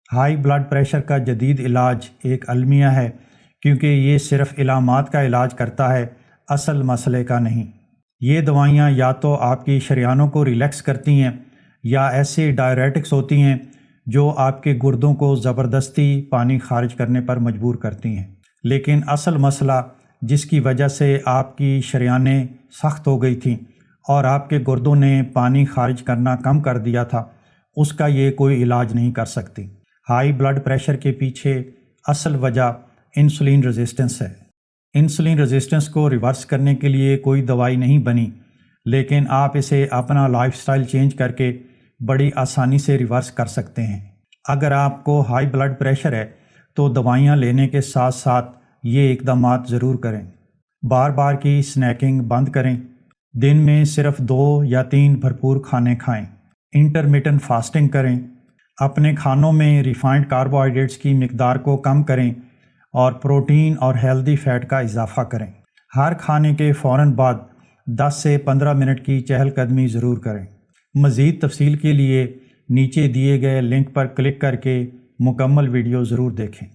High blood pressure کا جدید علاج ایک المیہ ہے، کیونکہ یہ صرف علامات کا علاج کرتا ہے، اصل مسئلے کا نہیں۔ یہ دوائیاں یا تو آپ کی شریانوں کو ریلیکس کرتی ہیں یا ایسے ڈائریٹکس ہوتی ہیں جو آپ کے گردوں کو زبردستی پانی خارج کرنے پر مجبور کرتی ہیں۔ لیکن اصل مسئلہ جس کی وجہ سے آپ کی شریانیں سخت ہو گئی تھیں اور آپ کے گردوں نے پانی خارج کرنا کم کر دیا تھا، اس کا یہ کوئی علاج نہیں کر سکتی۔ ہائی بلڈ پریشر کے پیچھے اصل وجہ انسولین ریزسٹنس ہے۔ انسولین ریزسٹنس کو ریورس کرنے کے لیے کوئی دوائی نہیں بنی، لیکن آپ اسے اپنا لائف سٹائل چینج کر کے بڑی آسانی سے ریورس کر سکتے ہیں۔ اگر آپ کو ہائی بلڈ پریشر ہے تو دوائیاں لینے کے ساتھ ساتھ یہ اقدامات ضرور کریں۔ بار بار کی سنیکنگ بند کریں۔ دن میں صرف 2 یا 3 بھرپور کھانے کھائیں۔ انٹرمیٹنٹ فاسٹنگ کریں۔ اپنے کھانوں میں ریفائنڈ کاربوہائیڈریٹس کی مقدار کو کم کریں اور پروٹین اور ہیلدی فیٹ کا اضافہ کریں۔ ہر کھانے کے فوراً بعد 10 سے 15 منٹ کی چہل قدمی ضرور کریں۔ مزید تفصیل کے لیے نیچے دیے گئے لنک پر کلک کر کے مکمل ویڈیو ضرور دیکھیں۔